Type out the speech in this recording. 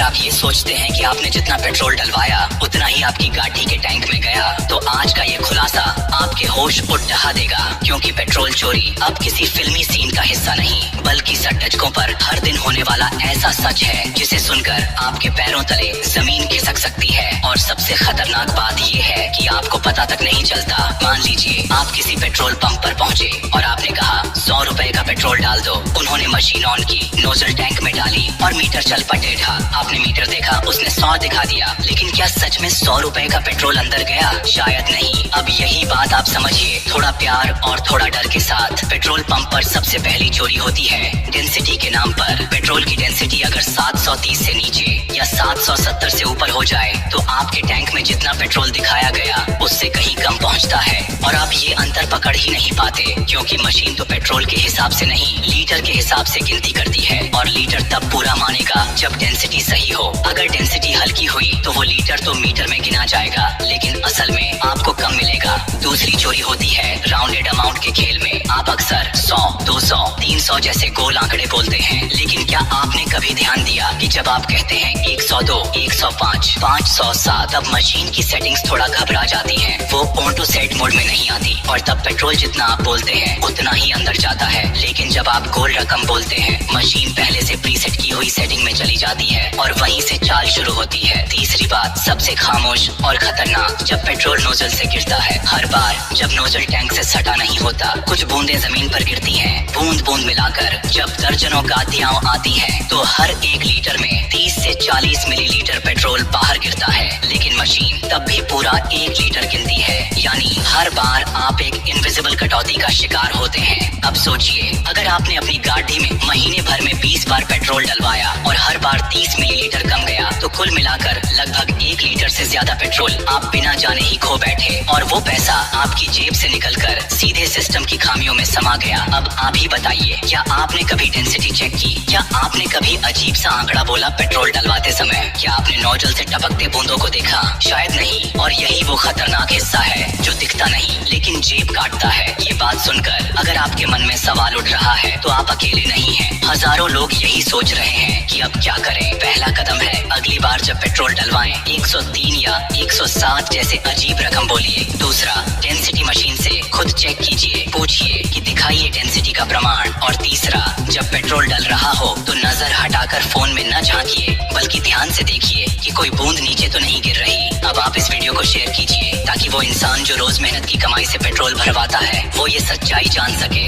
आप ये सोचते हैं कि आपने जितना पेट्रोल डलवाया उतना ही आपकी गाड़ी के टैंक में गया, तो आज का ये खुलासा आपके होश उड़ ढहा देगा। क्योंकि पेट्रोल चोरी अब किसी फिल्मी सीन का हिस्सा नहीं, बल्कि सट्टजकों पर हर दिन होने वाला ऐसा सच है जिसे सुनकर आपके पैरों तले जमीन खिसक सकती है। और सबसे खतरनाक बात ये है कि आपको पता तक नहीं चलता। मान लीजिए आप किसी पेट्रोल पंप पर पहुंचे और आपने कहा 100 रुपए का पेट्रोल डाल दो। उन्होंने मशीन ऑन की, नोजल टैंक में डाली और मीटर चल पटे ढा। आपने मीटर देखा, उसने 100 दिखा दिया, लेकिन क्या सच में 100 रुपए का पेट्रोल अंदर गया? शायद नहीं। अब यही बात आप समझिए, थोड़ा प्यार और थोड़ा डर के साथ। पेट्रोल पंप पर सबसे पहली चोरी होती है डेंसिटी के नाम पर। पेट्रोल की डेंसिटी अगर 730 से नीचे या 770 से ऊपर हो जाए तो आपके टैंक में जितना पेट्रोल दिखाया गया उससे कहीं कम पहुंचता है। और आप ये अंतर पकड़ ही नहीं पाते, क्योंकि मशीन तो पेट्रोल के हिसाब से नहीं, लीटर के हिसाब से गिनती करती है। और लीटर तब पूरा मानेगा जब डेंसिटी सही हो। अगर डेंसिटी हल्की हुई तो वो लीटर तो मीटर में गिना जाएगा, लेकिन असल में आपको कम मिलेगा। दूसरी चोरी होती है राउंडेड अमाउंट के खेल में। आप अक्सर 100, 200, 300 जैसे गोल आंकड़े बोलते हैं, लेकिन क्या आपने कभी ध्यान दिया कि जब आप कहते हैं 102, 105, 507, तब मशीन की सेटिंग्स थोड़ा घबरा जाती हैं। वो ऑटो सेट मोड में नहीं आती और तब पेट्रोल जितना आप बोलते हैं उतना ही अंदर जाता है। लेकिन जब आप गोल रकम बोलते हैं, मशीन पहले से प्रीसेट की हुई सेटिंग में चली जाती है और वहीं से चाल शुरू होती है। तीसरी बात सबसे खामोश और खतरनाक, जब पेट्रोल नोजल से गिरता है, हर बार जब नोजल टैंक से सटा नहीं होता, कुछ बूंदें जमीन पर गिरती हैं। बूंद बूंद मिलाकर जब दर्जनों गादियां आती हैं, तो हर 1 लीटर में 30 से 40 मिलीलीटर पेट्रोल बाहर गिरता है। लेकिन मशीन तब भी पूरा 1 लीटर गिनती है, यानी हर बार आप एक इनविजिबल कटौती का शिकार होते हैं। अब सोचिए, अगर आपने अपनी गाड़ी में महीने भर में 20 बार पेट्रोल डलवाया और हर बार 30 मिलीलीटर कम गया, तो कुल मिलाकर लगभग 1 लीटर से ज्यादा पेट्रोल आप बिना जाने ही खो बैठे और वो पैसा आपकी जेब से निकलकर सीधे सिस्टम की खामियों में समा गया। अब आप ही बताइए, क्या आपने कभी डेंसिटी चेक की? क्या आपने कभी अजीब सा आंकड़ा बोला पेट्रोल डलवाते समय? क्या आपने नोजल से टपकते बूंदों को देखा? शायद नहीं। और यही वो खतरनाक हिस्सा है जो दिखता नहीं लेकिन जेब काटता है। ये बात सुनकर अगर आपके मन में सवाल उठ रहा है तो आप अकेले नहीं हैं। हजारों लोग यही सोच रहे हैं कि अब क्या करें। पहला कदम है, अगली बार जब पेट्रोल डलवाएं 103 या 107 जैसे अजीब रकम बोलिए। दूसरा, डेंसिटी मशीन से खुद चेक कीजिए, पूछिए कि दिखाइए डेंसिटी का प्रमाण। और तीसरा, जब पेट्रोल डल रहा हो तो नजर हटाकर फोन में न झांकिए, बल्कि ध्यान से देखिए कि कोई बूंद नीचे तो नहीं गिर रही। अब आप इस वीडियो को शेयर कीजिए ताकि वो इंसान जो रोज मेहनत की कमाई से पेट्रोल भरवाता है वो ये सच्चाई जान सके।